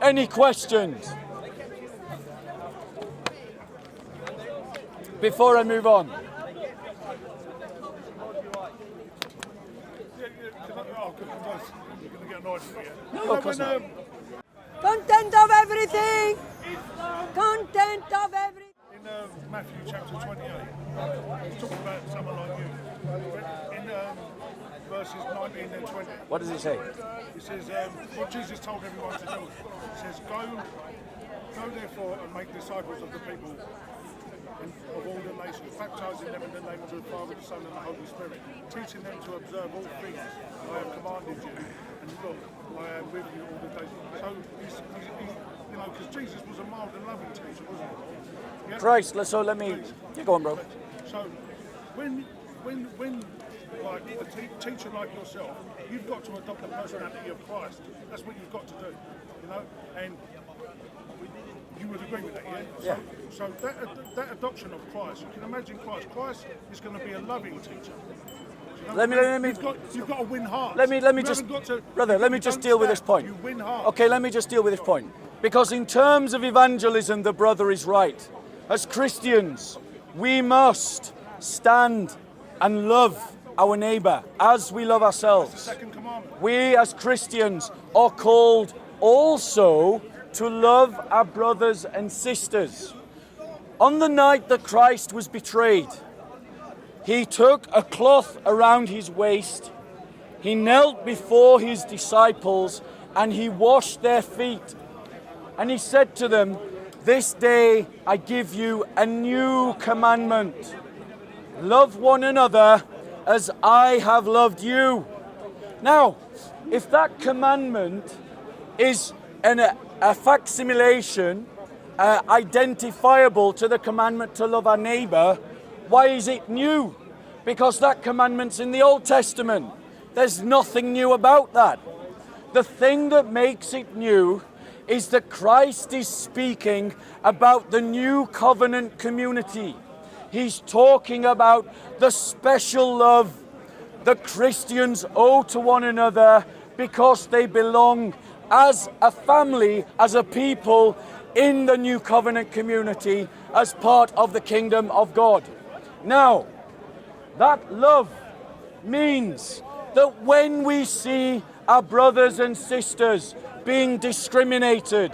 Any questions? Before I move on. No, of course not. Content of everything. Content of everything. In Matthew chapter 28, he's talking about someone like you. In verses 19 and 20. What does it say? It says, what Jesus told everyone to do. It says, go therefore and make disciples of the people of all the nations, baptizing them in the name of the Father, the Son, and the Holy Spirit, teaching them to observe all things I have commanded you, and look, I am with you all the days. So, you know, because Jesus was a mild and loving teacher, wasn't he? Yeah? Christ, so let me... You go on, bro. So, when like a teacher like yourself, you've got to adopt the personality of Christ. That's what you've got to do, you know, and you would agree with that, yeah? Yeah. So that adoption of Christ, you can imagine Christ is going to be a loving teacher. You know, Let me. You've got to win hearts. Let me just, brother. Let me just deal with this point. You win hearts. Okay, let me just deal with this point. Because in terms of evangelism, the brother is right. As Christians, we must stand and love our neighbour as we love ourselves. That's the second commandment. We as Christians are called also to love our brothers and sisters. On the night that Christ was betrayed, he took a cloth around his waist, he knelt before his disciples, and he washed their feet. And he said to them, "This day I give you a new commandment. Love one another as I have loved you." Now, if that commandment is a facsimilation, identifiable to the commandment to love our neighbour, why is it new? Because that commandment's in the Old Testament. There's nothing new about that. The thing that makes it new is that Christ is speaking about the new covenant community. He's talking about the special love that Christians owe to one another because they belong as a family, as a people in the new covenant community, as part of the kingdom of God. Now, that love means that when we see our brothers and sisters being discriminated,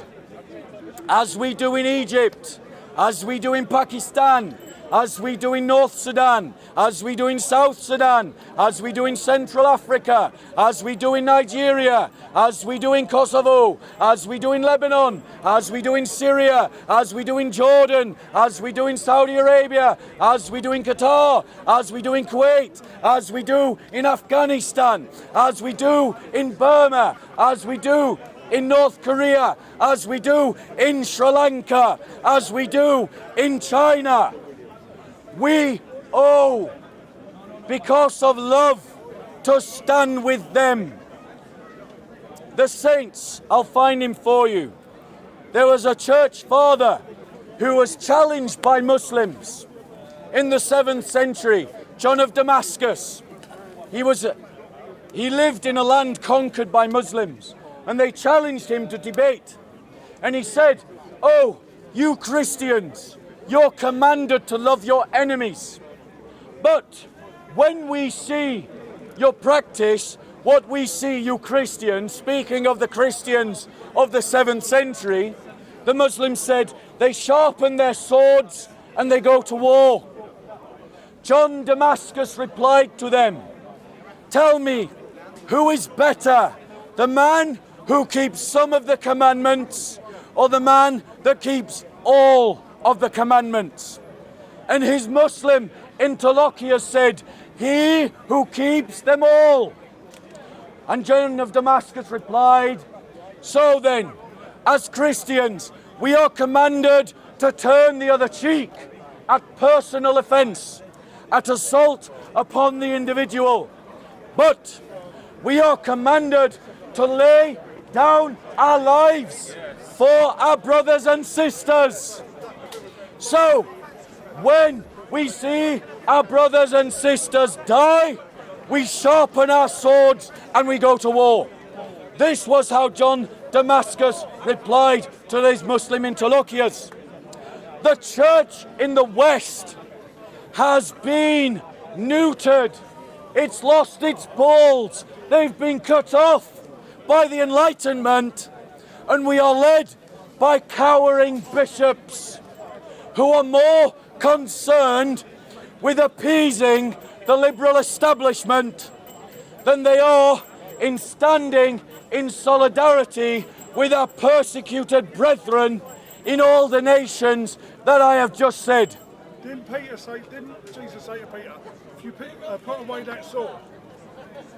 as we do in Egypt, as we do in Pakistan, as we do in North Sudan, as we do in South Sudan, as we do in Central Africa, as we do in Nigeria, as we do in Kosovo, as we do in Lebanon, as we do in Syria, as we do in Jordan, as we do in Saudi Arabia, as we do in Qatar, as we do in Kuwait, as we do in Afghanistan, as we do in Burma, as we do in North Korea, as we do in Sri Lanka, as we do in China. We owe, because of love, to stand with them. The saints, I'll find him for you. There was a church father who was challenged by Muslims in the 7th century, John of Damascus. He lived in a land conquered by Muslims, and they challenged him to debate. And he said, "Oh, you Christians, you're commanded to love your enemies. But when we see your practice, what we see you Christians," speaking of the Christians of the 7th century, the Muslims said, "they sharpen their swords and they go to war." John Damascus replied to them, "Tell me, who is better, the man who keeps some of the commandments or the man that keeps all of the commandments?" And his Muslim interlocutor said, "He who keeps them all." And John of Damascus replied, "So then, as Christians, we are commanded to turn the other cheek at personal offense, at assault upon the individual. But we are commanded to lay down our lives for our brothers and sisters. So, when we see our brothers and sisters die, we sharpen our swords and we go to war." This was how John Damascus replied to his Muslim interlocutors. The church in the West has been neutered. It's lost its balls. They've been cut off by the Enlightenment, and we are led by cowering bishops who are more concerned with appeasing the liberal establishment than they are in standing in solidarity with our persecuted brethren in all the nations that I have just said. Didn't Jesus say to Peter, if you put away that sword,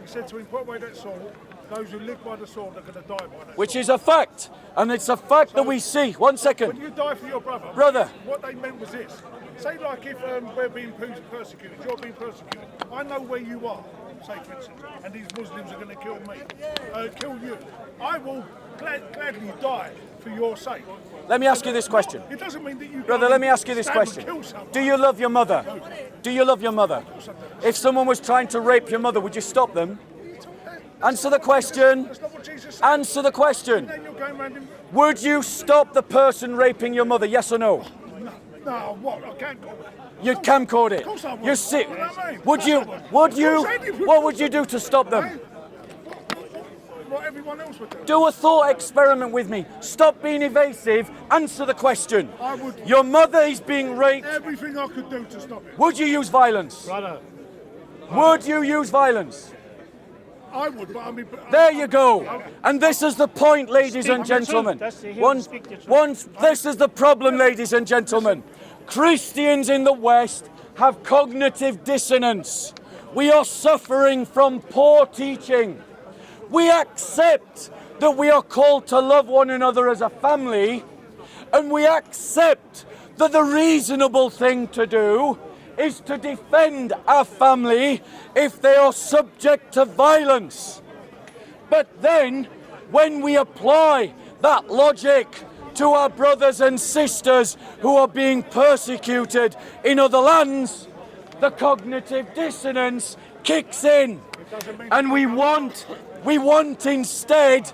he said to him, put away that sword, those who live by the sword are going to die by that Which sword. is a fact, and it's a fact that we see. 1 When second. you die for your brother, what they meant was this. Say like if we're being persecuted, you're being persecuted, I know where you are, say for instance, and these Muslims are going to kill me, kill you. I will gladly die for your sake. Let me ask you this question. It doesn't mean that you Brother, let me ask you this stab and question. kill someone. Do you love your mother? Do you love your mother? If someone was trying to rape your mother, would you stop them? Answer the question. That's not what Jesus said. Answer the question. Then you're going around and, Would you stop the person raping your mother? Yes or no? no, what? I can't go. You'd camcord it. Of course I would. You sit. What do I mean? Would you? What would you do to stop them? What everyone else would do. Do a thought experiment with me. Stop being evasive. Answer the question. I would. Your mother is being raped. Everything I could do to stop it. Would you use violence? Brother. Would you use violence? I would, but I mean... There you go. And this is the point, ladies and gentlemen. This is the problem, ladies and gentlemen. Christians in the West have cognitive dissonance. We are suffering from poor teaching. We accept that we are called to love one another as a family, and we accept that the reasonable thing to do is to defend our family if they are subject to violence. But then, when we apply that logic to our brothers and sisters who are being persecuted in other lands, the cognitive dissonance kicks in. And we want instead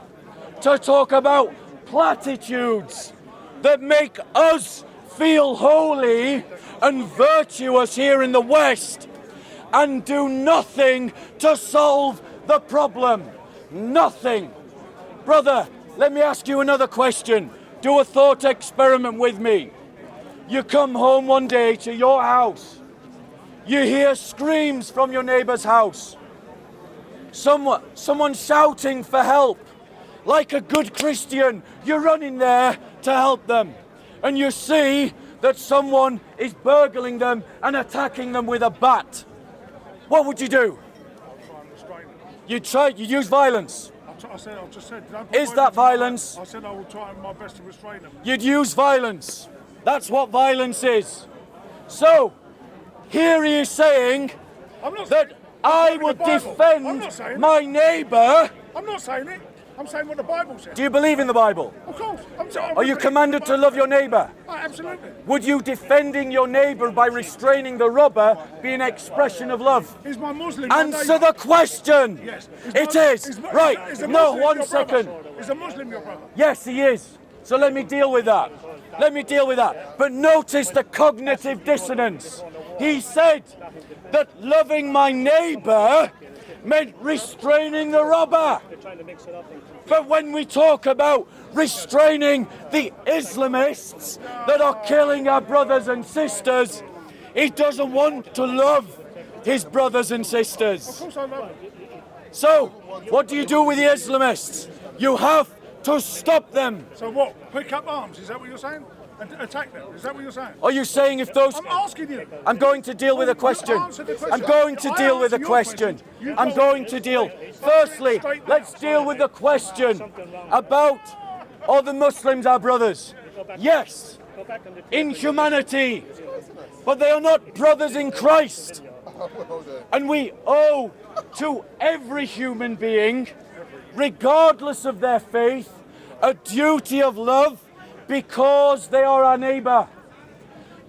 to talk about platitudes that make us feel holy and virtuous here in the West and do nothing to solve the problem. Nothing. Brother, let me ask you another question. Do a thought experiment with me. You come home one day to your house. You hear screams from your neighbor's house. Someone shouting for help. Like a good Christian, you're running there to help them. And you see that someone is burgling them and attacking them with a bat. What would you do? You use violence. I just said. Is that violence? I said I will try my best to restrain them. You'd use violence. That's what violence is. So, here he is saying that I would defend my neighbour. I'm not saying it. I'm saying what the Bible says. Do you believe in the Bible? Of course. Are you commanded to love your neighbour? Absolutely. Would you defending your neighbour by restraining the robber be an expression of love? Is my Muslim Answer the question. Yes. It is. Right. No, 1 second. Is a Muslim your brother? Yes, he is. So let me deal with that. But notice the cognitive dissonance. He said that loving my neighbour meant restraining the robber. But when we talk about restraining the Islamists that are killing our brothers and sisters, he doesn't want to love his brothers and sisters. Of course I love him. So, what do you do with the Islamists? You have to stop them. So what? Pick up arms? Is that what you're saying? And attack them? Is that what you're saying? Are you saying if those... I'm asking you. I'm going to deal with a question. I'm going to deal with a question. I'm going to deal... Firstly, let's deal with the question about all the Muslims, our brothers. Yes, in humanity, but they are not brothers in Christ. And we owe to every human being, regardless of their faith, a duty of love because they are our neighbour.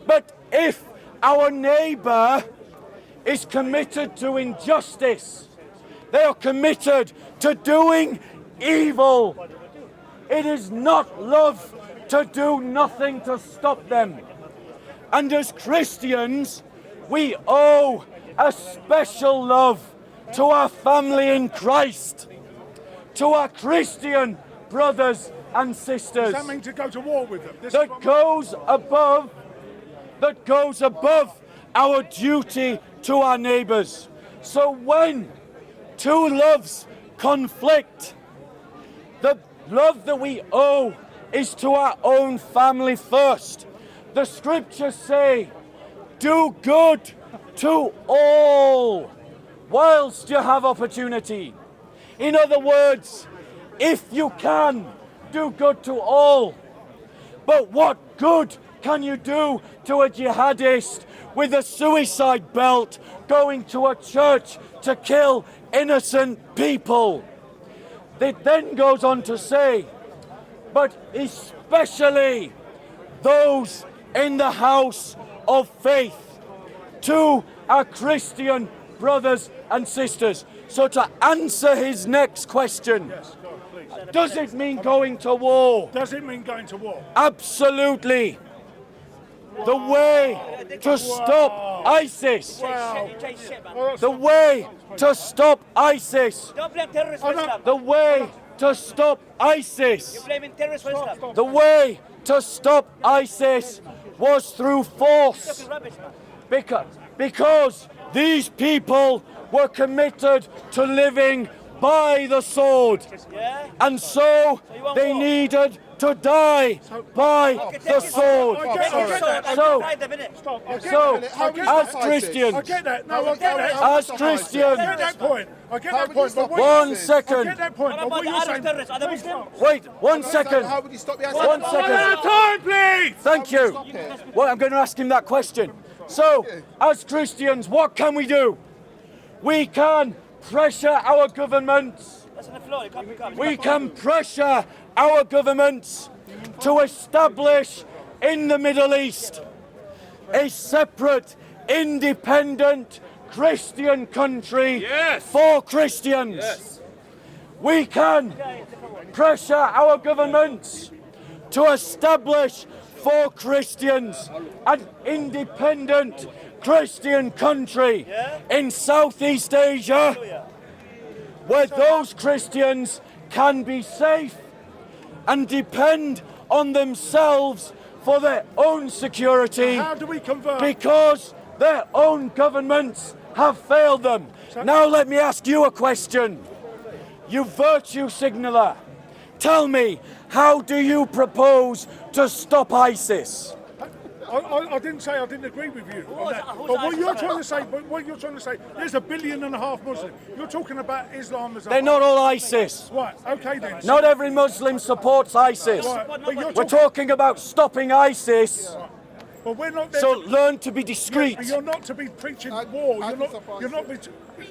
But if our neighbour is committed to injustice, they are committed to doing evil, It is not love to do nothing to stop them. And as Christians, we owe a special love to our family in Christ, to our Christian brothers and sisters. Does that mean to go to war with them? That goes above our duty to our neighbours. So when two loves conflict, the love that we owe is to our own family first. The scriptures say, do good to all whilst you have opportunity. In other words, if you can, do good to all. But what good can you do to a jihadist with a suicide belt going to a church to kill innocent people? It then goes on to say, but especially those in the house of faith, to our Christian brothers and sisters. So to answer his next question, Yes, go on, please. does it mean going to war? Does it mean going to war? Absolutely. The way to stop ISIS. Wow. The way to stop ISIS. Don't blame terrorists for Islam. The way to stop ISIS. You're blaming terrorists for Islam. The way to stop ISIS was through force. Talking rubbish, man. Because these people were committed to living by the sword. Yeah? And so they needed to die by the sword. I get that. So, Stop. I get so that. I get as that. Christians, I get that. No, I get that. as I Christians, get that point. I get that point. But one I get second, that point. But What what about you're the Arab saying. terrorists? Are they Muslim? wait, 1 second, How would you stop the 1 second. Time, please. Thank you. Well, I'm going to ask him that question. So, as Christians, what can we do? We can pressure our governments. That's on the floor. You can't pick up. We can pressure our governments to establish in the Middle East a separate, independent Christian country for Christians. We can pressure our governments to establish for Christians an independent Christian country in Southeast Asia where those Christians can be safe and depend on themselves for their own security How do we convert? because their own governments have failed them. Now let me ask you a question. You virtue signaller, tell me, how do you propose to stop ISIS? I didn't say I didn't agree with you on that. But what you're trying to say, there's 1.5 billion Muslims. You're talking about Islam as a They're not all ISIS. Right, okay then. Not every Muslim supports ISIS. Right, but you're We're talking about stopping ISIS, But we're not there. so learn to be discreet. You're not to be preaching war. You're not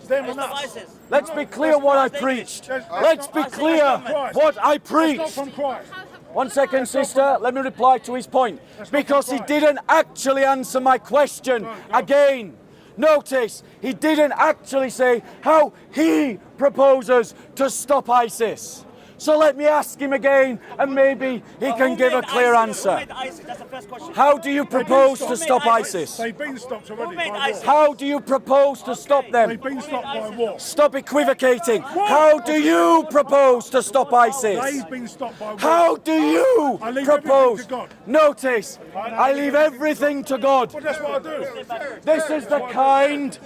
them and Stop us. ISIS. Let's be clear what I preached. Let's be clear what I It's not preached. from Christ. 1 second, sister. Let me reply to his point. Because he didn't actually answer my question again. Notice, he didn't actually say how he proposes to stop ISIS. So let me ask him again, and maybe he can give a clear answer. That's the first question. How do you propose to stop ISIS? They've been stopped already Who made by war. ISIS? How do you propose to stop them? They've been stopped by war. Stop equivocating. How do you propose to stop ISIS? They've been stopped by war. How do you I leave propose? everything to God. Notice, I leave everything to God. Well, that's what I do. This is the kind,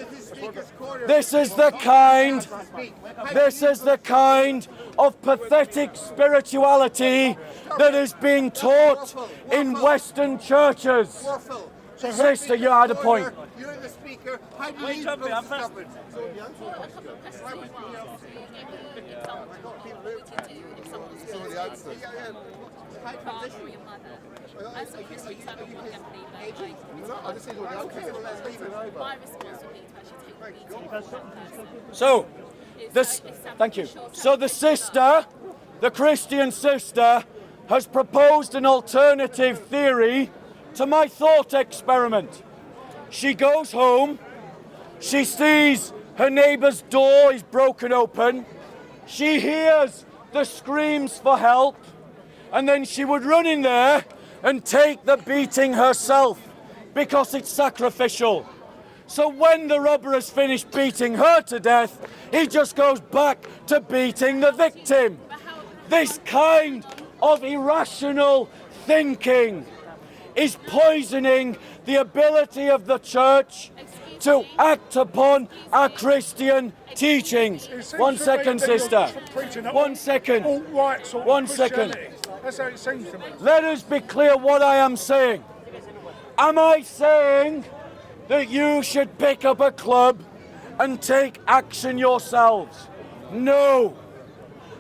this is the kind, this is the kind of pathetic spirituality that is being taught in Western churches. Sister, you had a point. You're the speaker. How do Wait, you jump in, I'm first. stop it? As a Christian, I don't want to believe I just need all the answers. my responsibility to actually take the meeting. So, this, thank you. So the sister, the Christian sister, has proposed an alternative theory to my thought experiment. She goes home, she sees her neighbour's door is broken open, she hears the screams for help, And then she would run in there and take the beating herself because it's sacrificial. So when the robber has finished beating her to death, he just goes back to beating the victim. This kind of irrational thinking is poisoning the ability of the church to act upon our Christian teachings. It seems 1 to me second, that you're sister. preaching 1 second. alt-right sort of 1 second. Christianity. That's how it seems to me. Let us be clear what I am saying. Am I saying that you should pick up a club and take action yourselves? No,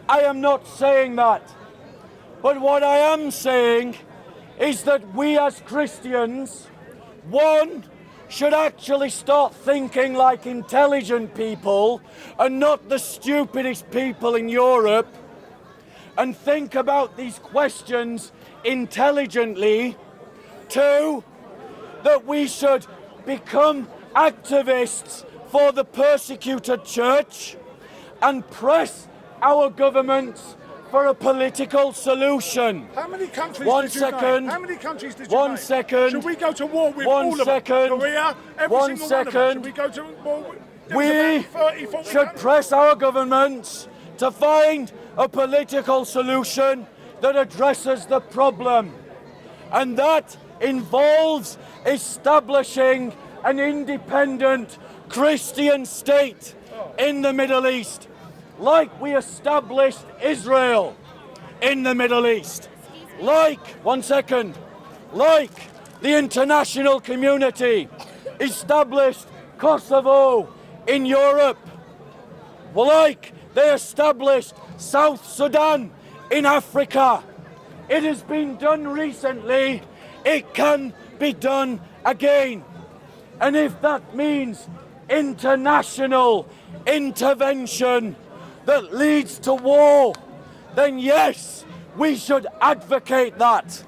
I am not saying that. But what I am saying is that we as Christians, one, should actually start thinking like intelligent people and not the stupidest people in Europe, and think about these questions intelligently. Two, that we should become activists for the persecuted church and press our governments for a political solution. How many countries 1 did you second. name? How many countries did you 1 name? second. Should we go to war with 1 all second. of them? Korea, every 1 single one of them. second. Should we go to war with... There was We about 30, 40 should countries. press our governments to find a political solution that addresses the problem. And that involves establishing an independent Christian state in the Middle East, like we established Israel in the Middle East, like, 1 second, like the international community established Kosovo in Europe, like they established South Sudan in Africa. It has been done recently, it can be done again. And if that means international intervention that leads to war, then yes, we should advocate that.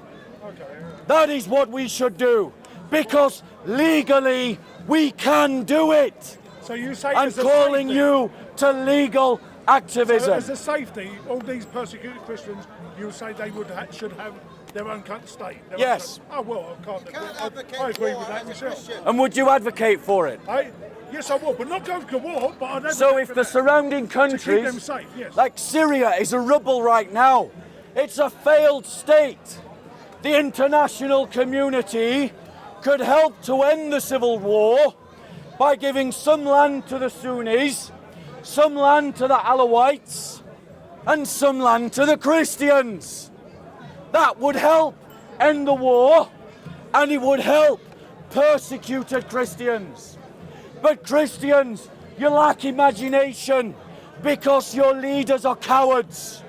That is what we should do, because legally we can do it. So you say I'm as a calling safety- you to legal activism. As a safety, all these persecuted Christians, you say they should have their own state. their own Yes. country. Oh well, I can't. Can't advocate I agree war with that as a myself. Christian. And would you advocate for it? Yes, I will, but not go to war. But I'd So advocate if for the that. surrounding to keep them countries, safe, yes. like Syria, is a rubble right now, it's a failed state. The international community could help to end the civil war by giving some land to the Sunnis, some land to the Alawites, and some land to the Christians. That would help end the war, and it would help persecuted Christians. But Christians, you lack imagination because your leaders are cowards.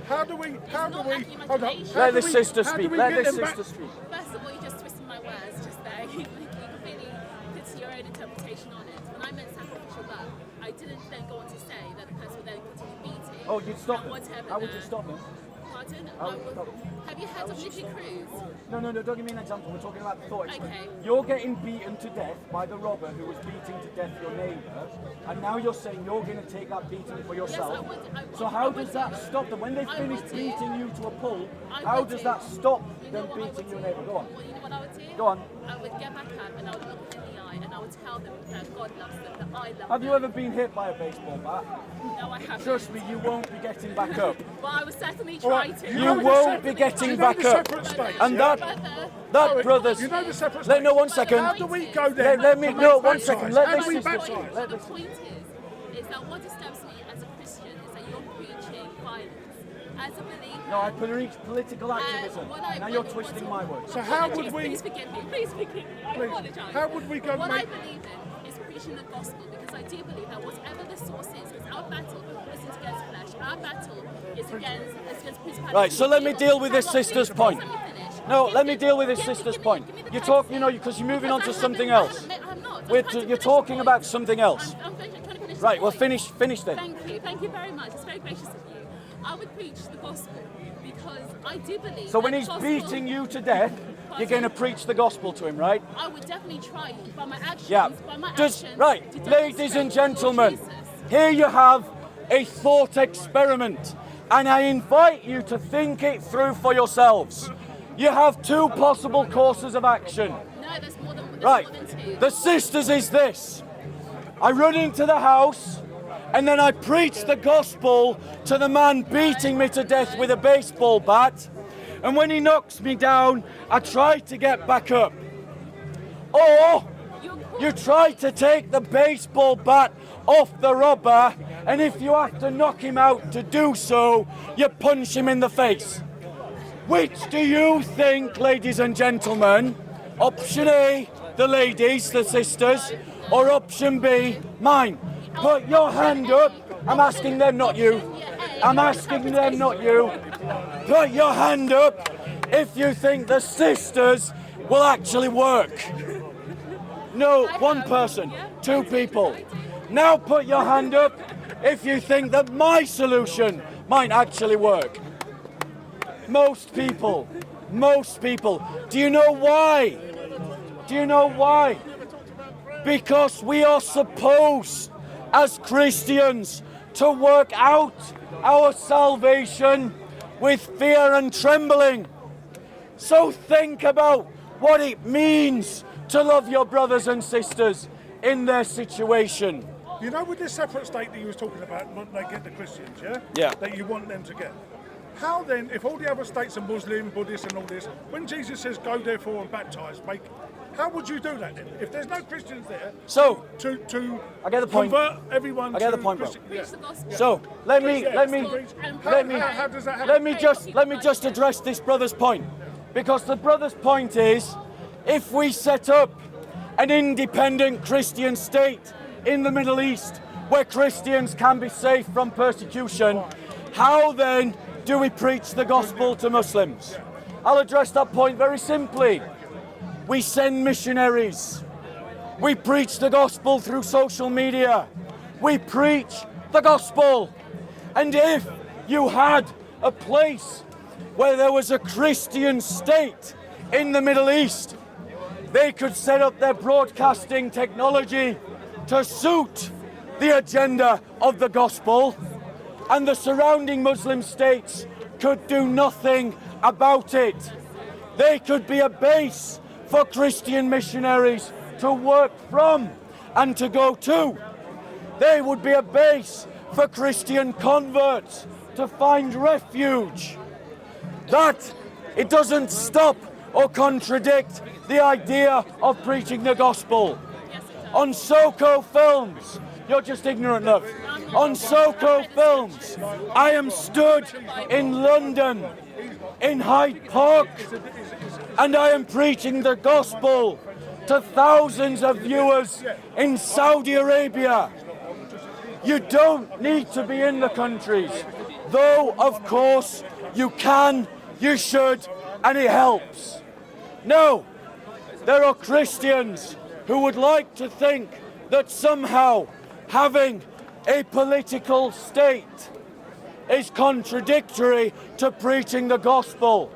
How do we? Hold on. How Let do the we- sister how do speak. we Let get the them back- sister speak. First of all, you just twisted my words just there. You completely put your own interpretation on it. When I meant sacrificial love, I didn't then go on to say that the person would then continue beating. Oh, you'd stop and them. whatever How would you the- stop them? Pardon? How I would you would- stop them? Have you heard of Nicky Cruz? No, don't give me an example. We're talking about the thought experiment. Okay. You're getting beaten to death by the robber who was beating to death your neighbour, and now you're saying you're going to take that beating for yourself. So how does that stop them? When they I finish would do. beating you to a pulp, I how would does do. that stop You know them what I beating would your do? neighbour? Go on. Well, you know what I would do? Go on. I would get back up and I would look them in the eye and I would tell them that God loves them, that I love them. Have you ever been hit by a baseball bat? No, I haven't. Trust me, you won't be getting back up. But I would certainly All try right, to. You know the won't separate- be you getting know back the up. separate states, And yeah? that, brothers, You know the separate let, no, states. 1 second. How do we go there? Let me, to no, make 1 baptize? second. Let How this do we sister baptize? speak. Let The this point is that what disturbs me as a Christian is that you're preaching violence. As a believer, No, I preach political activism. what I Now you're what- twisting my words. So how would Apologies, we? Please forgive me. Please forgive me. I Please, apologise. how would we go What make- I believe in is preaching the gospel because I do believe that whatever the source is, because our battle isn't against flesh. Our battle is against principalities. Right, so let me deal with this Hang on, sister's please, point. let me finish. No, Give let me deal with this give me- sister's give me- point. give me the You time talk, to you know, finish. because you're moving on to Because I something haven't- else. I'm not. I'm We're trying to you're finish talking the about point. something else. I'm trying to finish the Right, well, point. finish then. Thank you very much. It's very gracious of you. I would preach the gospel because I do believe. So when that he's the gospel- beating you to death, you're going to preach the gospel to him, right? I would definitely try by my actions. Yeah. By my Does, actions. right, to ladies demonstrate and the Lord gentlemen, Jesus. here you have a thought experiment. And I invite you to think it through for yourselves. You have two possible courses of action. No, there's more than Right. More than two. The sisters is this. I run into the house and then I preach the gospel to the man beating me to death with a baseball bat. And when he knocks me down, I try to get back up. Or you try to take the baseball bat off the robber, and if you have to knock him out to do so, you punch him in the face. Which do you think, ladies and gentlemen? Option A, the ladies, the sisters, or option B, mine? Put your hand up. I'm asking them, not you. I'm asking them, not you. Put your hand up if you think the sisters will actually work. No, one person, two people. Now put your hand up if you think that my solution might actually work. Most people. Do you know why? Do you know why? Because we are supposed, as Christians, to work out our salvation with fear and trembling. So think about what it means to love your brothers and sisters in their situation. You know, with this separate state that you was talking about, when they get the Christians, yeah? Yeah. That you want them to get. How then, if all the other states are Muslim, Buddhist and all this, when Jesus says go therefore and baptise, how would you do that then? If there's no Christians there, So, to I get the point. convert everyone I get to the point, bro. Christian- yeah. Preach the gospel. So let me How does that happen? let me just address this brother's point, because the brother's point is, if we set up an independent Christian state in the Middle East where Christians can be safe from persecution, how then do we preach the gospel to Muslims? I'll address that point very simply. We send missionaries. We preach the gospel through social media. We preach the gospel. And if you had a place where there was a Christian state in the Middle East, they could set up their broadcasting technology to suit the agenda of the gospel, and the surrounding Muslim states could do nothing about it. They could be a base for Christian missionaries to work from and to go to. They would be a base for Christian converts to find refuge. That, it doesn't stop or contradict the idea of preaching the gospel. On Soko Films, you're just ignorant, love. On Soko Films, I am stood in London, in Hyde Park, and I am preaching the gospel to thousands of viewers in Saudi Arabia. You don't need to be in the countries, though of course you can, you should, and it helps. No, there are Christians who would like to think that somehow having a political state is contradictory to preaching the gospel.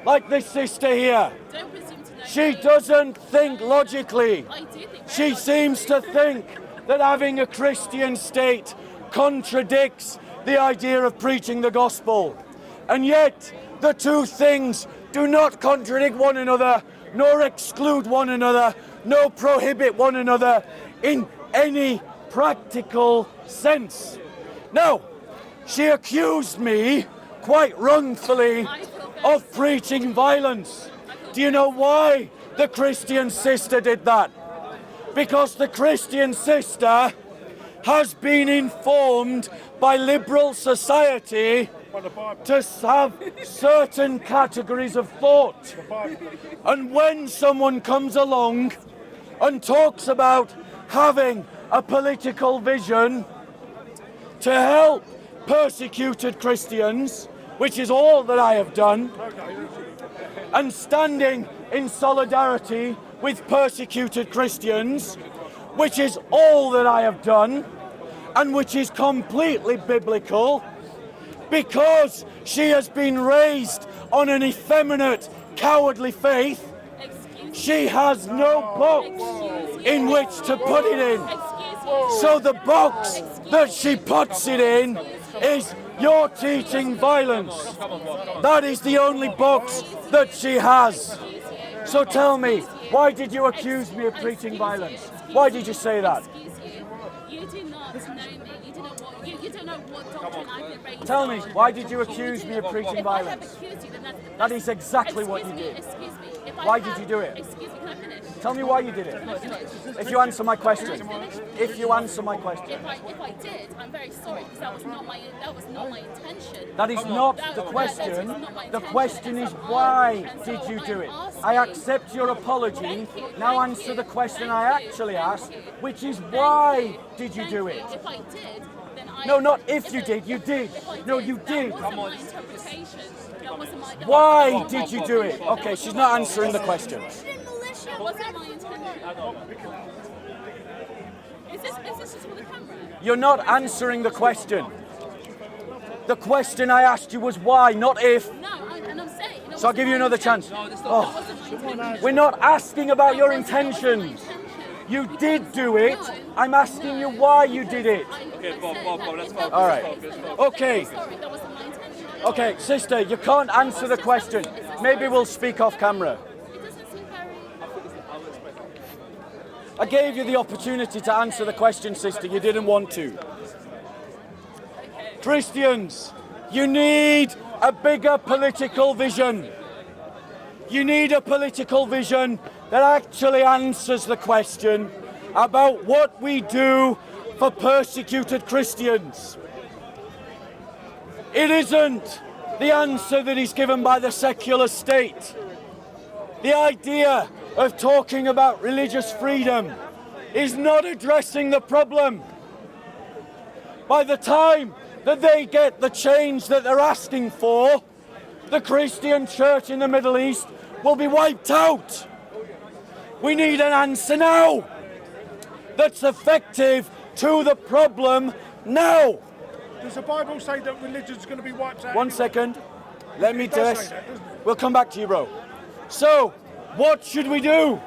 Like this sister here. Don't presume to know. She doesn't think logically. I do think She seems to think that having a Christian state contradicts the idea of preaching the gospel. And yet, the two things do not contradict one another, nor exclude one another, nor prohibit one another in any practical sense. Now, she accused me, quite wrongfully, of preaching violence. Do you know why the Christian sister did that? Because the Christian sister has been informed by liberal society to have certain categories of thought. And when someone comes along and talks about having a political vision to help persecuted Christians, which is all that I have done, and standing in solidarity with persecuted Christians, which is all that I have done, and which is completely biblical, because she has been raised on an effeminate, cowardly faith, she has no box in which to put it in. So the box that she puts it in is You're teaching violence. That is the only box that she has. So tell me, why did you accuse me of preaching violence? Why did you say that? Excuse you. You do not know me. You don't know what doctrine I've been raised Tell me, on. why did you accuse me of preaching If I have violence? accused you, then That is exactly what you did. Excuse me. Why did you do it? Excuse me, can I finish? Tell me why you did it. If you answer my question. If you answer my question. If I did, I'm very sorry because that was not my intention. That is not the question. The question is why did you do it? I accept your apology. Now answer the question I actually asked, which is why did you do it? If I did, then I... No, not if you did. You did. No, you did. That wasn't my interpretation. That wasn't my... Why did you do it? Okay, she's not answering the question. That wasn't my intention. Is this just for the camera? You're not answering the question. The question I asked you was why, not if. No, and I'm saying... So I'll give you another chance. That wasn't my intention. We're not asking about your intentions. You did do it. I'm asking you why you did it. Okay, Bob, let's go. All right. Okay. Sorry, that wasn't my intention. Okay, sister, you can't answer the question. Maybe we'll speak off camera. It doesn't seem very... I gave you the opportunity to answer the question, sister. You didn't want to. Christians, you need a bigger political vision. You need a political vision that actually answers the question about what we do for persecuted Christians. It isn't the answer that is given by the secular state. The idea of talking about religious freedom is not addressing the problem. By the time that they get the change that they're asking for, the Christian church in the Middle East will be wiped out. We need an answer now that's effective to the problem now. Does the Bible say that religion's going to be wiped out? One second. Let me It does test. say that, doesn't it? We'll come back to you, bro. So, what should we do?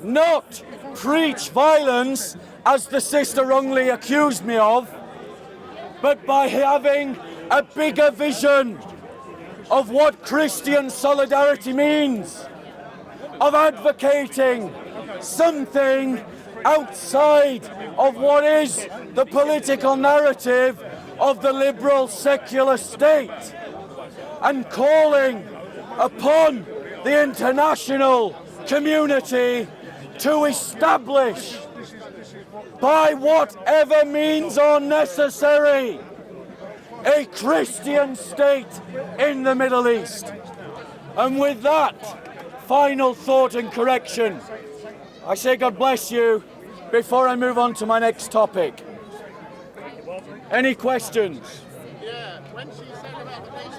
Not preach violence, as the sister wrongly accused me of, but by having a bigger vision of what Christian solidarity means, of advocating something outside of what is the political narrative of the liberal secular state, and calling upon the international community to establish, by whatever means are necessary, a Christian state in the Middle East. And with that final thought and correction, I say God bless you before I move on to my next topic. Any questions? Yeah, when she said about the peace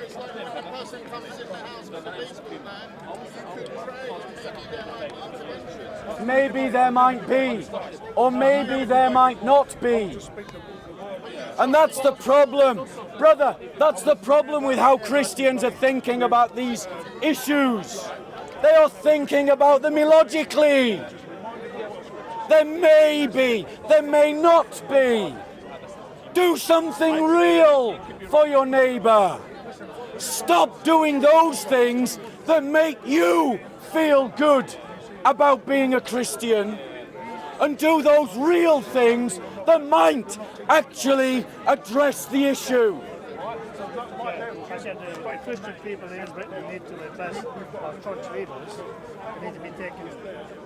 it's like when a person comes in the house with a peaceful man, you could pray and maybe there might be interventions. Maybe there might be, or maybe there might not be. And that's the problem. Brother, that's the problem with how Christians are thinking about these issues. They are thinking about them illogically. There may be, there may not be. Do something real for your neighbor. Stop doing those things that make you feel good about being a Christian, and do those real things that might actually address the issue. I said the Christian people in Britain need to address our church leaders. They need to be taken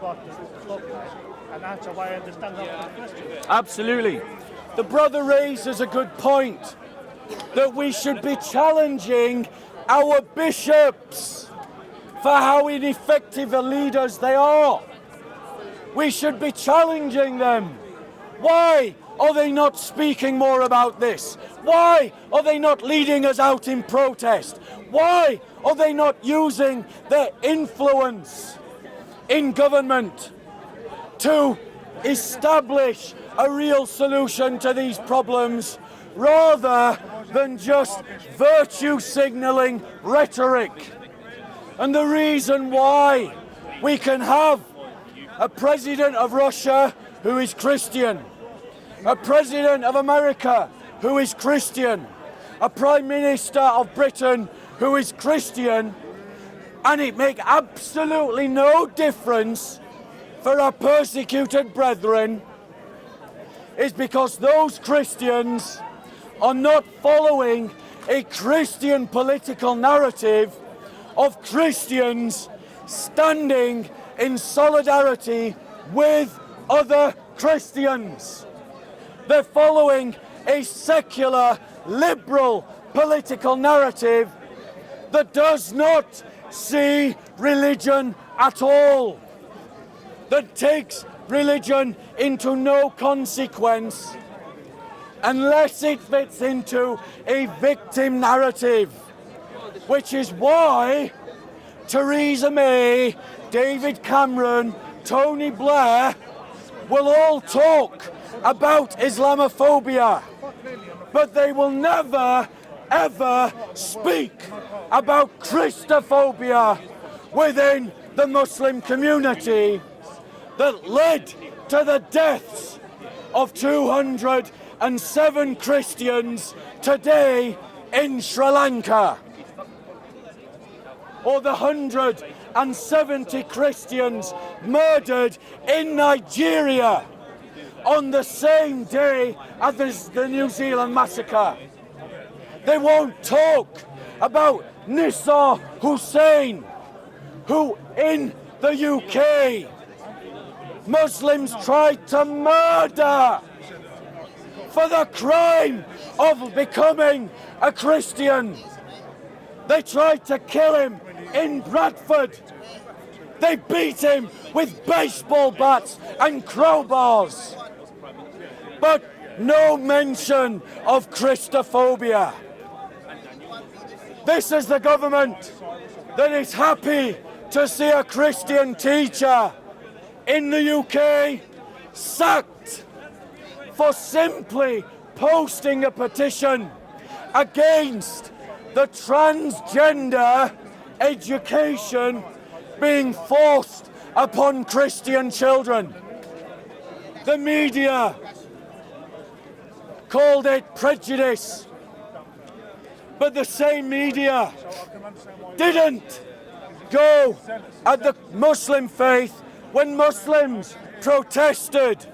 what the spotlight and answer why I understand that question. Absolutely. The brother raises a good point, that we should be challenging our bishops for how ineffective leaders they are. We should be challenging them. Why are they not speaking more about this? Why are they not leading us out in protest? Why are they not using their influence in government to establish a real solution to these problems, rather than just virtue signaling rhetoric? And the reason why we can have a president of Russia who is Christian, a president of America who is Christian, a prime minister of Britain who is Christian, and it make absolutely no difference for our persecuted brethren, is because those Christians are not following a Christian political narrative of Christians standing in solidarity with other Christians. They're following a secular, liberal political narrative that does not see religion at all, that takes religion into no consequence unless it fits into a victim narrative, which is why Theresa May, David Cameron, Tony Blair will all talk about Islamophobia, but they will never, ever speak about Christophobia within the Muslim community that led to the deaths of 207 Christians today in Sri Lanka, or the 170 Christians murdered in Nigeria on the same day as the New Zealand massacre. They won't talk about Nissa Hussain, who in the UK Muslims tried to murder for the crime of becoming a Christian. They tried to kill him in Bradford. They beat him with baseball bats and crowbars. But no mention of Christophobia. This is the government that is happy to see a Christian teacher in the UK sacked for simply posting a petition against the transgender education being forced upon Christian children. The media called it prejudice, but the same media didn't go at the Muslim faith when Muslims protested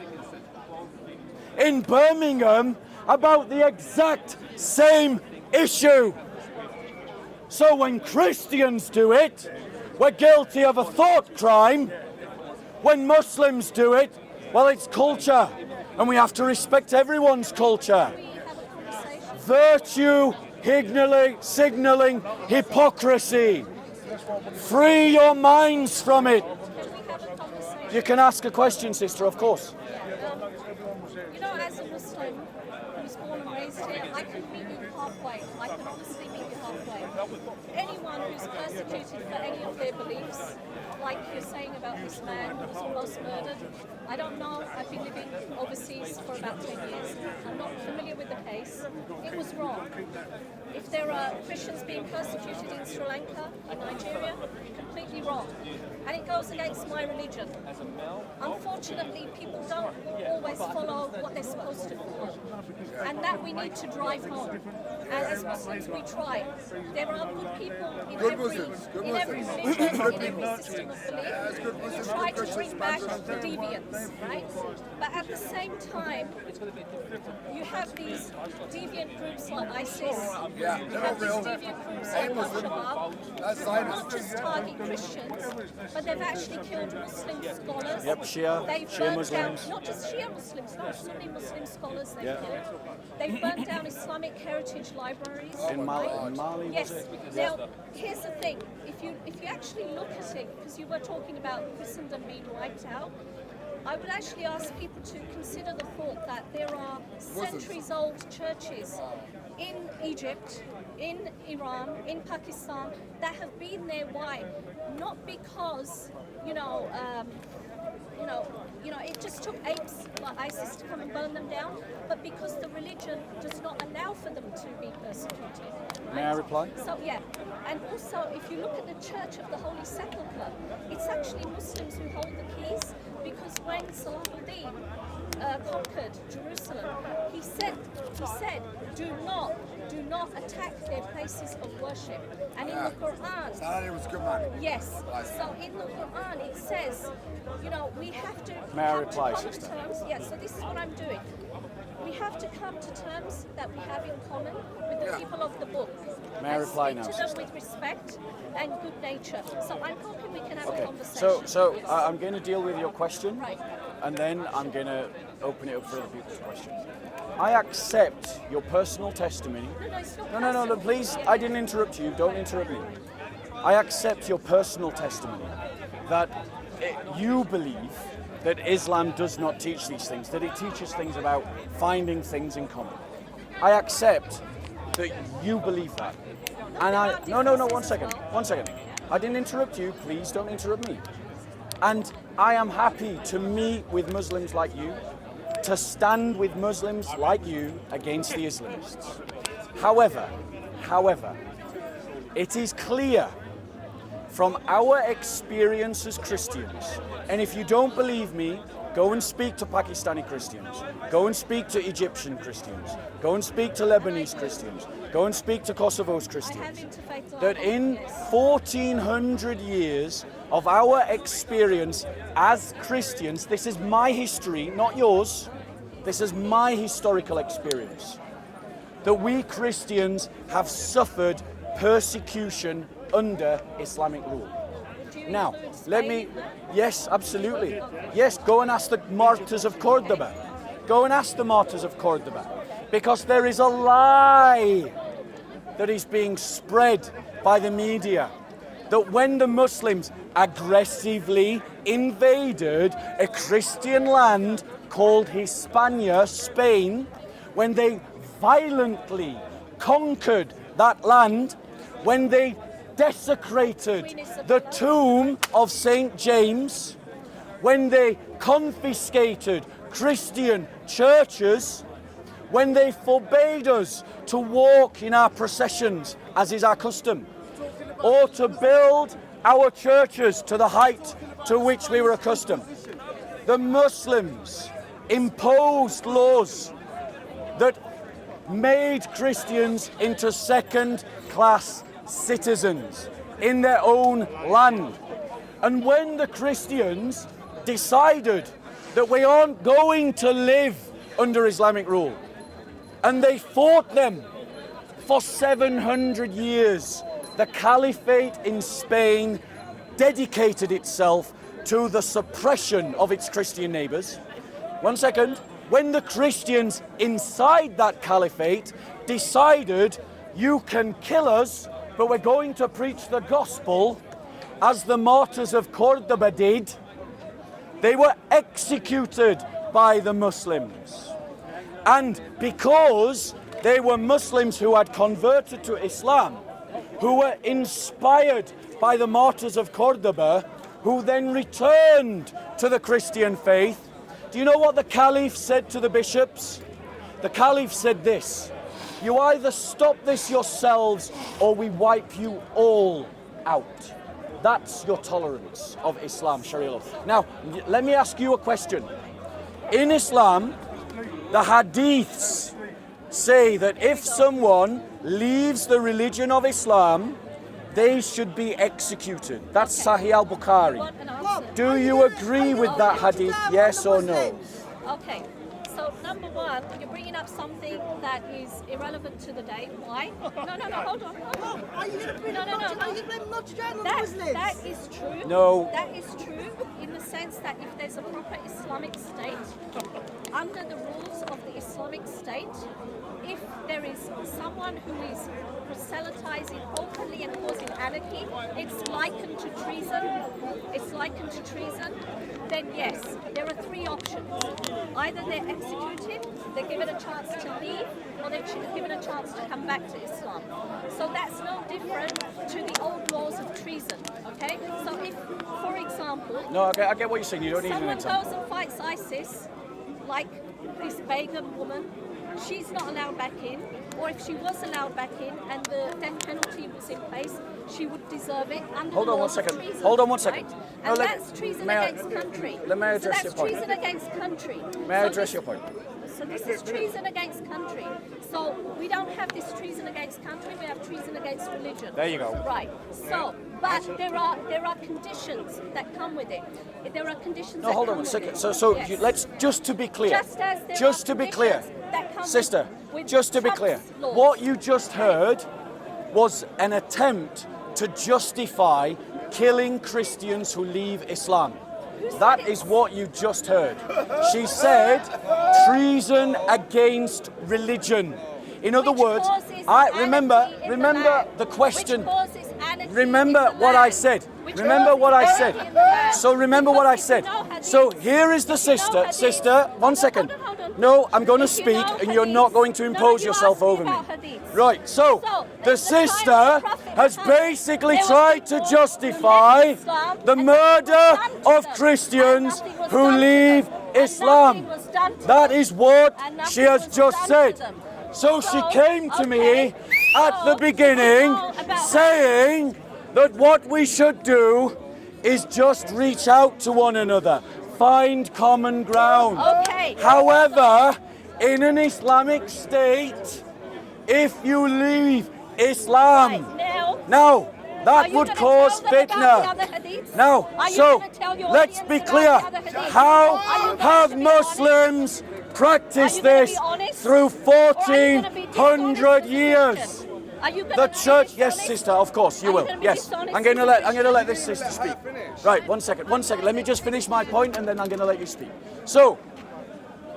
in Birmingham about the exact same issue. So when Christians do it, we're guilty of a thought crime. When Muslims do it, well, it's culture, and we have to respect everyone's culture. Virtue signalling hypocrisy. Free your minds from it. You can ask a question, sister, of course. You know, as a Muslim who's born and raised here, I can meet you halfway. I can honestly meet you halfway. Anyone who's persecuted for any of their beliefs, like you're saying about this man who was almost murdered, I don't know. I've been living overseas for about 10 years. I'm not familiar with the case. It was wrong. If there are Christians being persecuted in Sri Lanka, in Nigeria, completely wrong. And it goes against my religion. Unfortunately, people don't always follow what they're supposed to follow. And that we need to drive home. And as Muslims, we try. There are good people in every religion, in every system of belief who try to bring back the deviants, right? But at the same time, you have these deviant groups like ISIS, you have these deviant groups like Al-Shabaab, who not just target Christians, but they've actually killed Muslim scholars. Yep, Shia Muslims. Down, not just Shia Muslims, not Sunni Muslim scholars they've killed. They've burnt down Islamic heritage libraries. In Mali, yes. Now, here's the thing. If you actually look at it, because you were talking about Christendom being wiped out, I would actually ask people to consider the thought that there are centuries-old churches in Egypt, in Iran, in Pakistan that have been there. Why? Not because it just took apes like ISIS to come and burn them down, but because the religion does not allow for them to be persecuted. Right? May I reply? So yeah, and also if you look at the Church of the Holy Sepulchre, it's actually Muslims who hold the keys, because when Salahuddin conquered Jerusalem, he said, do not attack their places of worship. And in the Quran, yes. So in the Quran it says, we have to May I come reply, to sister? terms. Yeah. So this is what I'm doing. We have to come to terms that we have in common with the people of the book. May I reply now, speak to them sister? with respect and good nature. So I'm hoping we can have a Okay, conversation. so I'm going to deal with your question, Right. and then I'm going to open it up for other people's questions. I accept your personal testimony. No, it's not No, personal. please, I didn't interrupt you. Don't interrupt me. I accept your personal testimony that you believe that Islam does not teach these things, that it teaches things about finding things in common. I accept that you believe that. And no, one second. I didn't interrupt you. Please don't interrupt me. And I am happy to meet with Muslims like you, to stand with Muslims like you against the Islamists. However, it is clear from our experience as Christians, and if you don't believe me, go and speak to Pakistani Christians, go and speak to Egyptian Christians, go and speak to Lebanese Christians, go and speak to Kosovo's Christians, that in 1400 years of our experience as Christians, this is my history, not yours, this is my historical experience, that we Christians have suffered persecution under Islamic rule. Now, let me, yes, absolutely. Yes, go and ask the martyrs of Cordoba. Go and ask the martyrs of Cordoba. Because there is a lie that is being spread by the media that when the Muslims aggressively invaded a Christian land called Hispania, Spain, when they violently conquered that land, when they desecrated the tomb of St. James, when they confiscated Christian churches, when they forbade us to walk in our processions, as is our custom, or to build our churches to the height to which we were accustomed. The Muslims imposed laws that made Christians into second-class citizens in their own land. And when the Christians decided that we aren't going to live under Islamic rule, and they fought them for 700 years, the Caliphate in Spain dedicated itself to the suppression of its Christian neighbors. One second. When the Christians inside that caliphate decided, you can kill us, but we're going to preach the gospel, as the martyrs of Cordoba did, they were executed by the Muslims. And because they were Muslims who had converted to Islam, who were inspired by the martyrs of Cordoba, who then returned to the Christian faith, do you know what the Caliph said to the bishops? The Caliph said this: you either stop this yourselves or we wipe you all out. That's your tolerance of Islam, Sharia law. Now, let me ask you a question. In Islam, the hadiths say that if someone leaves the religion of Islam, they should be executed. That's Sahih al-Bukhari. Do you agree with that hadith, yes or no? Okay, so number one, you're bringing up something that is irrelevant to the day. Why? No, hold on. Are you going to bring That is true. No. That is true in the sense that if there's a proper Islamic state, under the rules of the Islamic state, if there is someone who is proselytizing openly and causing anarchy, it's likened to treason, then yes, there are three options. Either they're executed, they're given a chance to leave, or they're given a chance to come back to Islam. So that's no different to the old laws of treason, okay? So if, for example... No, I get what you're saying, you don't need an someone example. goes and fights ISIS, like this Begum woman, she's not allowed back in. or if she was allowed back in and the death penalty was in place, she would deserve it under Hold the on one laws of second. treason, Hold on one second. right? No, And let- that's treason may I- against country. let me address so your that's point. treason against country. May I So address this- your point? So this is treason against country. So we don't have this treason against country, we have treason against religion. There you go. Right. So, but there are conditions that come with it. There are conditions No, that hold come on a with second. it. So Yes. let's just to be clear. Just as there Just are to be clear, conditions that come sister. with Just to be Trump's clear, laws. what you just heard was an attempt to justify killing Christians who leave Islam. That is what you just heard. She said treason against religion. In other Which words, causes I anarchy remember in the land. the question. Which causes anarchy Remember in the what I land. said. Which Remember causes what I anarchy said. in the land. So remember what I Because if you said. know hadith- So here is the if you know sister. hadith- Sister, Hold one on, second. hold on. No, I'm going to If you know speak and you're hadith- not going to No, impose you yourself asked me over me. about hadith. Right, so the the sister has basically there was tried to people justify who left Islam the and murder nothing was done of to them. Christians And nothing was who done to leave them. And Islam. nothing was done to That them. is what And nothing she has was just done said. to them. So she So, came to me okay, at so the beginning we know about saying that what we should do is just reach out to one another, find common ground. Okay. However, in an Islamic state, if you leave Islam, Right, now, now are that you would gonna cause tell them about fitna. the other hadiths? Now, Are you so gonna tell your let's audience be about clear. the other hadiths? How Are you going have to be honest? Muslims practiced Are you gonna this be honest? through Or are you gonna be 1400 dishonest as a years? Christian? Are you gonna The be church, yes, dishonest? sister, of course, you Are you will. gonna be Yes, dishonest I'm going to as a let Christian? this sister speak. Right, one second. Let me just finish my point, and then I'm going to let you speak. So,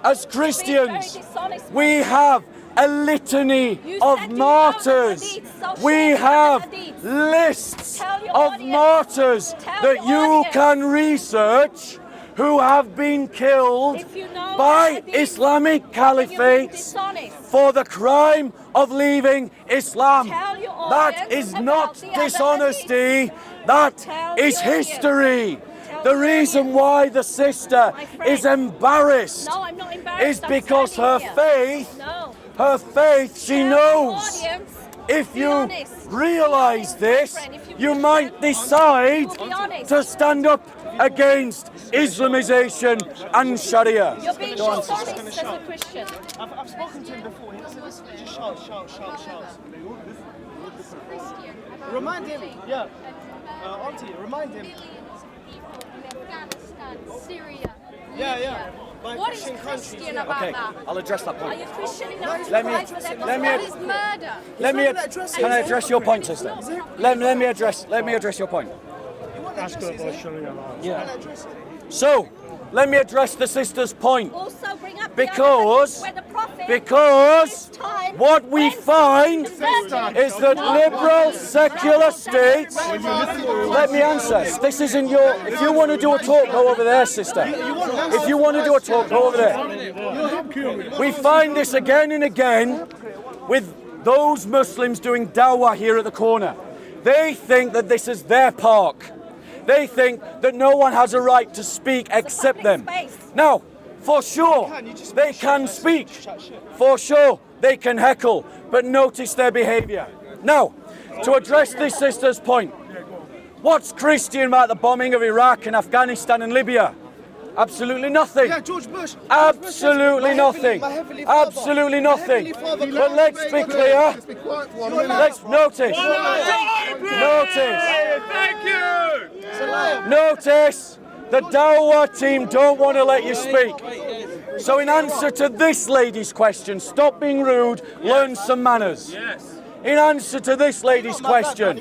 as Christians, dishonest, we have a litany You of said you know the martyrs. hadiths, so We share the have hadiths. lists Tell your of audience. martyrs Tell that your you audience. can research who have been killed If you know by the hadiths, Islamic then you're being caliphates dishonest. for the crime of leaving Islam. Tell your That audience is about not the other dishonesty, that Tell is the audience. history. Tell The the reason audience. why the sister My friend. is embarrassed No, I'm not embarrassed. is I'm because her standing here. faith, No. she Tell knows. the audience. If Be you honest. realize Be honest, this, my friend. If you really might should, decide you'll be honest. to stand up against Islamization and Sharia. You're being Go on, dishonest sister. as a Christian. I've spoken to him before. He doesn't listen. He just shouts. Remind him. Yeah. Auntie, remind him. Millions of people in Afghanistan, Syria, Yeah, Libya. yeah. By What is Christian countries, Christian yeah. about Okay, that? I'll address that Are point. you Christian enough to Let me- fight for them? let me- That is murder. Can I address your point, sister? Let me address your point. Ask her about Sharia law. Yeah. So, let me address the sister's point. Also bring up Because- the other hadiths where the Prophet Because this time what we went find to convert is that liberal secular states. Let me answer. This isn't your. If you want to do a talk, go over there, sister. If you want to do a talk, go over there. We find this again and again with those Muslims doing dawah here at the corner. They think that this is their park. They think that no one has a right to speak except them. Now, for sure, they can speak. For sure, they can heckle. But notice their behavior. Now, to address this sister's point, what's Christian about the bombing of Iraq and Afghanistan and Libya? Absolutely nothing. Yeah, George Bush. Absolutely nothing. Absolutely nothing. But let's be clear. Just be quiet for 1 minute. Let's notice. Notice the Dawah team don't want to let you speak. So in answer to this lady's question, stop being rude, learn some manners. In answer to this lady's question,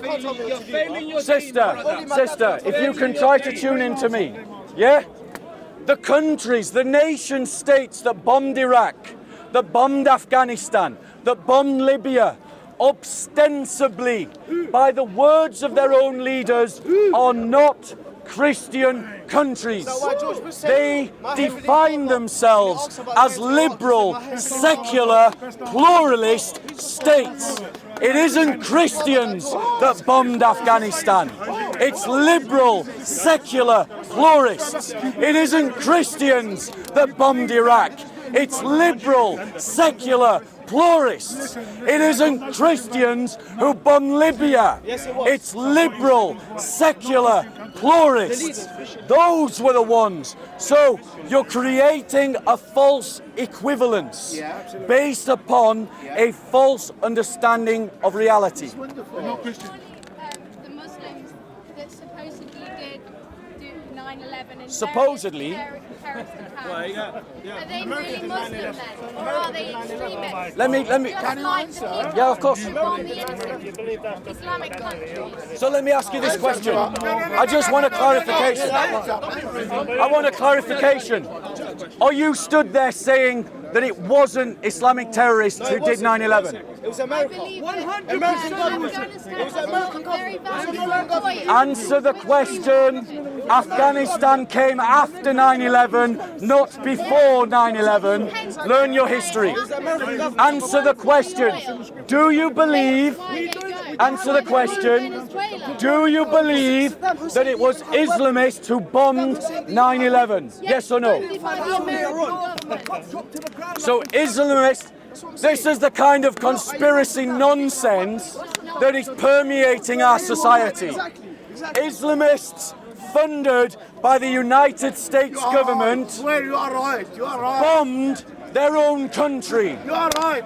sister, if you can try to tune in to me, yeah? The countries, the nation states that bombed Iraq, that bombed Afghanistan, that bombed Libya, ostensibly, by the words of their own leaders, are not Christian countries. They define themselves as liberal, secular, pluralist states. It isn't Christians that bombed Afghanistan. It's liberal, secular, pluralists. It isn't Christians that bombed Iraq. It's liberal, secular, pluralists. It isn't Christians who bombed Libya. It's liberal, secular, pluralists. Those were the ones. So you're creating a false equivalence based upon a false understanding of reality. They're not Christian. The Muslims that supposedly did do 9/11 and Supposedly? terrorist attacks. Are they really Muslim then, or are they extremists? Let me. Just like the people Yeah, of course. who bomb the innocent Islamic countries. So let me ask you this question. I just want a clarification. I want a clarification. Are you stood there saying that it wasn't Islamic terrorists who did 9/11? It was I America. believe 100% Afghanistan has a lot of very valuable oil. Answer the question. Afghanistan came after 9/11, not before 9/11. Learn your history. Answer the question. Do you believe, answer the question, do you believe that it was Islamists who bombed 9/11? Yes or no? So Islamists, this is the kind of conspiracy nonsense that is permeating our society. Islamists funded by the United States government Swear you are right. You are right. bombed their own country. You are right.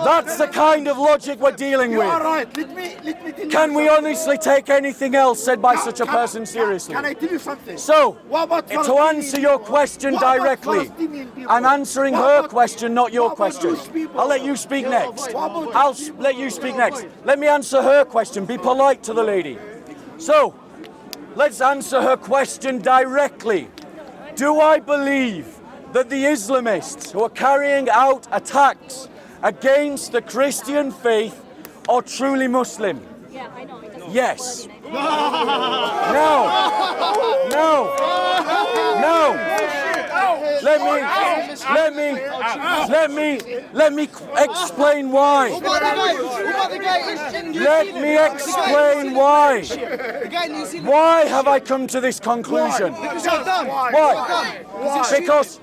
That's the kind of logic we're dealing You are with. right. Let me tell you Can we something. honestly take anything else said by such a person seriously? Can I tell you something? So, What about to Palestinian answer your people? question What about directly, Palestinian people? I'm answering What her about- question, not your what about question. Jewish people? I'll let you speak next. What about I'll Jewish people? let you speak next. Let me answer her question. Be polite to the lady. So, let's answer her question directly. Do I believe that the Islamists who are carrying out attacks against the Christian faith are truly Muslim? Yeah, I know. Yes. No. No. No. Let me explain why. Let me explain why. Why have I come to this conclusion? Why? Because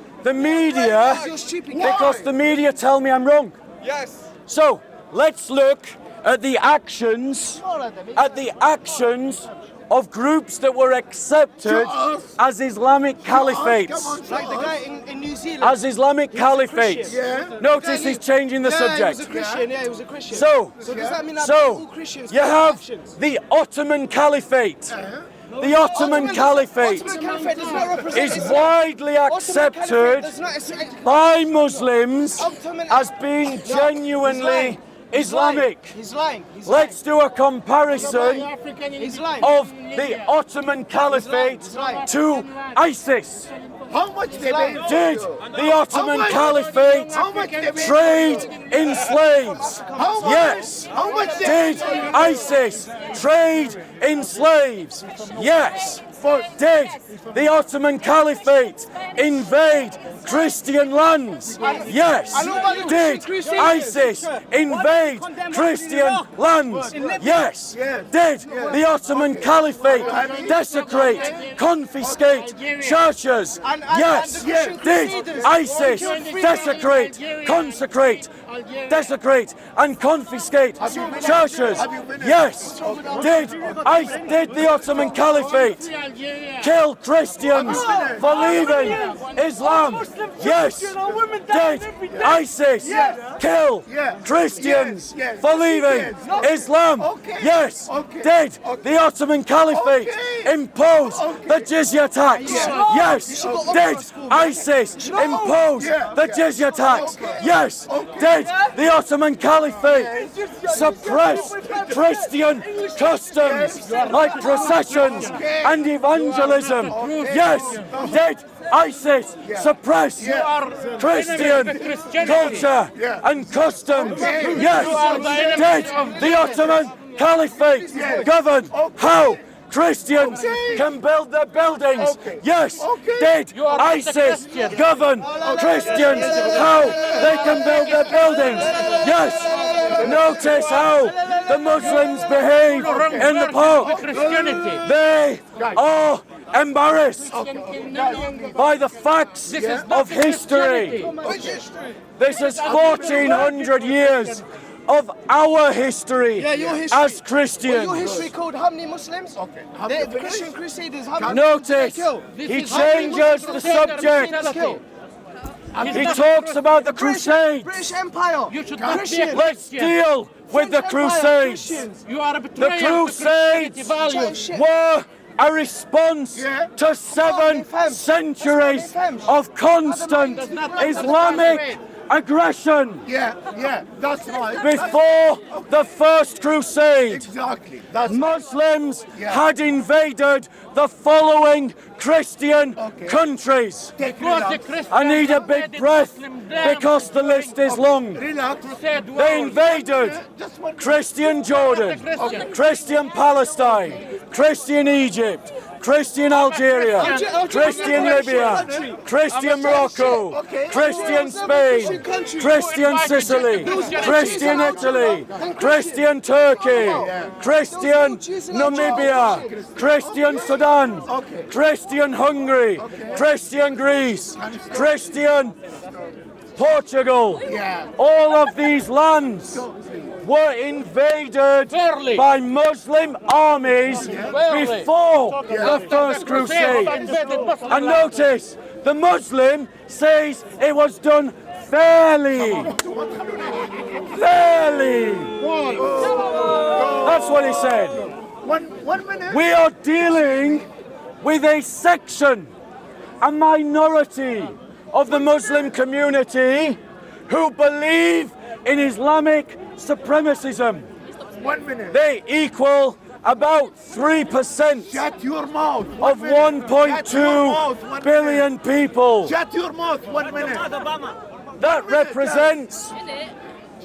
the media tell me I'm wrong. Yes. So let's look at the actions of groups that were accepted as Islamic caliphates. Like the guy in New Zealand. As Islamic caliphates. Notice he's changing the Yeah, he was a subject. Christian. Yeah, he was a Christian. So does that mean that all Christians you commit have actions? the Ottoman Caliphate. The Ottoman Caliphate Ottoman Caliphate does not represent is Islam. widely Ottoman accepted Caliphate does not by Muslims Ottoman- as being No, genuinely Islamic. He's lying. He's Let's do a comparison He's lying. of the Ottoman Caliphate to ISIS. How much they paid? Did the Ottoman Caliphate trade in slaves? Yes. How much they Did ISIS trade in slaves? Yes. Did the Ottoman Caliphate invade Christian lands? Yes. Did ISIS invade Christian lands? Yes. Did the Ottoman Caliphate desecrate, confiscate churches? Yes. Did ISIS desecrate, consecrate, desecrate and confiscate churches? Yes. Did the Ottoman Caliphate kill Christians for leaving Islam? Yes. Did ISIS kill Christians for leaving Islam? Yes. Did the Ottoman Caliphate impose the jizya tax? Yes. Did ISIS impose the jizya tax? Yes. Did the Ottoman Caliphate suppress Christian customs like processions and evangelism? Yes. Did ISIS suppress Christian culture and customs? Yes. Did the Ottoman Caliphate govern how Christians can build their buildings? Yes. Did ISIS govern Christians how they can build their buildings? Yes. Notice how the Muslims behave in the park. They are embarrassed by the facts of history. Which history? This is 1400 years of our history your history. as Christians. Your history called how many Muslims? Okay. The Christian Crusaders. How many Notice, killed? he changes the subject. Killed? He talks about the Crusades. British Empire. Christians. Let's deal with the Crusades. Christians. The Crusades were a response to 7 centuries of constant Islamic aggression. Yeah, that's right. Before the First Crusade, Exactly. That's Muslims had invaded the following Christian countries. I need a big breath because the list is long. Relax. They invaded Christian Jordan, Christian Palestine, Christian Egypt, Christian Algeria, Christian Libya, Christian Morocco, Christian Spain, Christian Sicily, Christian Italy, Christian Turkey, Christian Namibia, Christian Sudan, Christian Hungary, Christian Greece, Christian Portugal. All of these lands were invaded by Muslim armies before the First Crusade. And notice, the Muslim says it was done fairly. Fairly. That's what he said. 1 minute. We are dealing with a section, a minority of the Muslim community who believe in Islamic supremacism. 1 minute. They equal about 3% Shut your mouth. of 1.2 billion people. Shut your mouth. 1 minute. That represents Is it?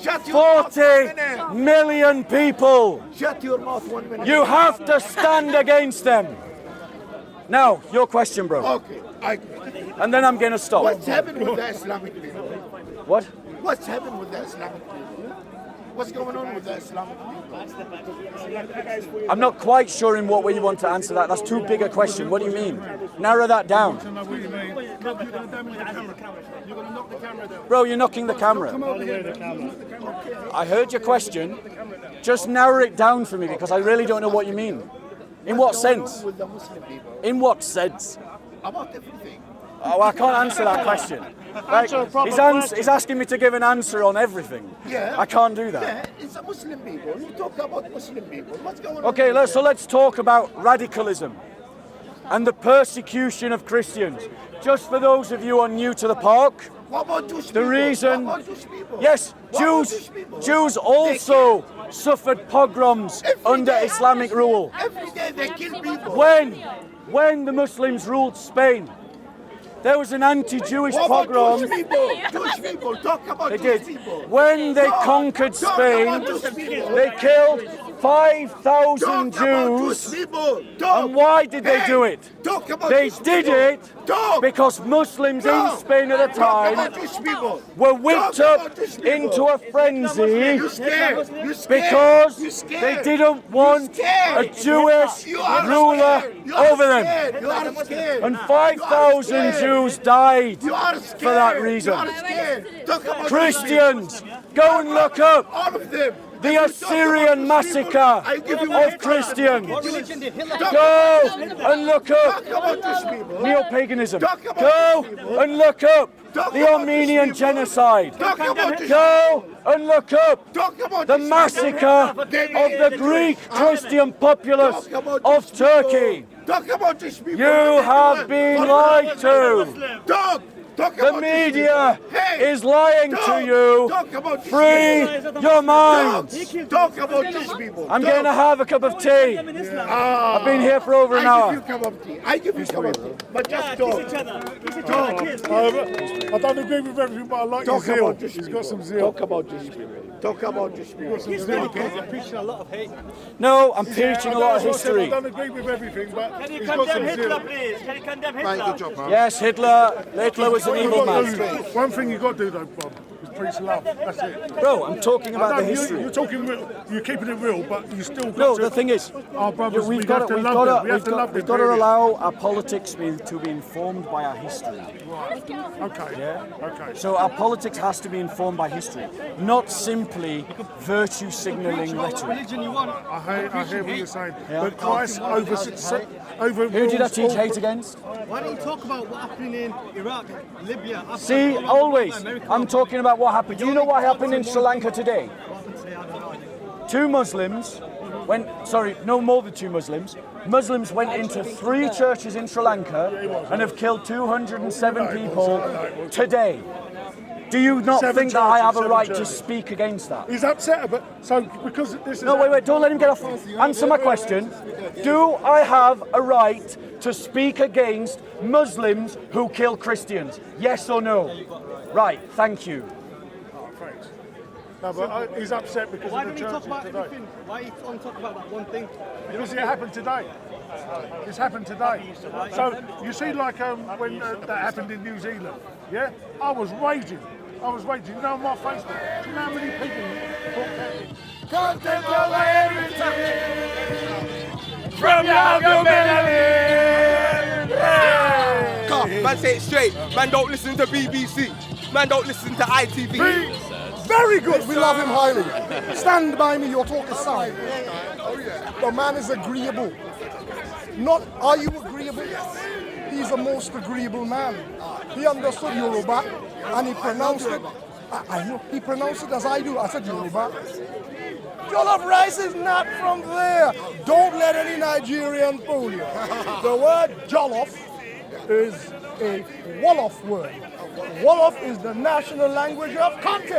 Shut your mouth. 40 million people. Shut your mouth. 1 minute. You have to stand against them. Now, your question, bro. Okay. And then I'm going to stop. What's happened with the Islamic people? What? What's happened with the Islamic people? What's going on with the Islamic people? I'm not quite sure in what way you want to answer that. That's too big a question. What do you mean? Narrow that down. I know what you mean. You're going to damage the camera. You're going to knock the camera down. Bro, you're knocking the camera. I heard your question. Just narrow it down for me because I really don't know what you mean. In what sense? With the Muslim people In what sense? about everything. Oh, I can't answer that question. Like, he's asking me to give an answer on everything. Yeah. I can't do that. Yeah, it's a Muslim people. You talk about Muslim people. What's going on? Okay, let's talk about radicalism and the persecution of Christians. Just for those of you who are new to the park, What about Jewish the people? reason, What about Jewish people? yes, What about Jewish people? Jews also suffered pogroms under day. Islamic rule. Every day they kill people. When the Muslims ruled Spain, there was an anti-Jewish What about pogrom. Jewish people? Jewish people. Talk about They Jewish did. people. When they Talk. conquered Talk Spain, about Jewish people. they killed 5,000 Talk about Jews. Jewish people. Talk. And why did they Hey, do it? Talk about They Jewish did people. it Talk. because Muslims in Talk. Spain at the Talk time about Jewish people. were whipped Talk up about Jewish people. into a frenzy You scared. You scared. because You scared. they didn't want scared. a Jewish You are ruler scared. You are over them. scared. You are scared. And You are 5,000 scared. Jews died You are scared. for that reason. You are scared. Talk about Christians, go and look up all of them. the Assyrian massacre of Christians. Go and look up Talk about Jewish people. neo-paganism. Talk about Go these people. and look up Talk the about Armenian these people. genocide. Talk about Jewish Go and look up Talk about the Jewish massacre people. of the Greek Christian populace Talk about of Jewish people. Turkey. Talk about Jewish people. You have been lied to. Talk. Talk The about Jewish media people. Hey, is lying to talk. you. Talk about Jewish Free people. your minds. Talk about Jewish people. I'm Talk. going to have a cup of tea. I've been here for over an I hour. give you a cup of tea. I give you a cup of tea. But just talk. I don't agree with everything, but I like Talk his zeal. about Jewish He's people. got some zeal. Talk about Jewish people. Talk about Jewish people. No, I'm preaching a lot of I history. don't agree with everything, but he's got some zeal. please? Can you condemn Right, good job, man. Yes, Hitler was an evil man. One thing you got to do though, Bob, is preach love. That's it. Bro, I'm talking I about know the history. You're talking real. You're keeping it real, but you still got No, to. the thing is, our brothers, we've we got have to to love them. We have to love them. we've got to period. allow our politics to be informed by our history. Okay. Yeah. Okay. So our politics has to be informed by history, not simply virtue signalling rhetoric. Religion you want. I hear what you're saying. Yeah. But Christ over. Who did I teach hate against? Why don't you talk about what happened in Iraq, Libya, Afghanistan? See, always, I'm talking about what happened. Do you know what happened in Sri Lanka today? Two Muslims no more than two Muslims. Muslims went into 3 churches in Sri Lanka and have killed 207 people today. Do you not think that I have a right to speak against that? He's upset about because this is. No, wait, don't let him get off. Answer my question. Do I have a right to speak against Muslims who kill Christians? Yes or no? Right, thank you. Thanks. No, but he's upset because Why of don't the you talk churches about today. everything? Why you only talk about that one thing? Because it happened today. It's happened today. So you see, like when that happened in New Zealand, yeah, I was raging. You know, on my Facebook, do you know how many people thought that? Content over everything from your melody. Come, man, say it straight. Man, don't listen to BBC. Man, don't listen to ITV. Very good. We love him highly. Stand by me. Your talk is sound. The man is agreeable. Not, are you agreeable? He's the most agreeable man. He understood Yoruba and he pronounced it. I know, he pronounced it as I do. I said Yoruba. Jollof rice is not from there. Don't let any Nigerian fool you. The word jollof is a Wolof word. Wolof is the national language of content.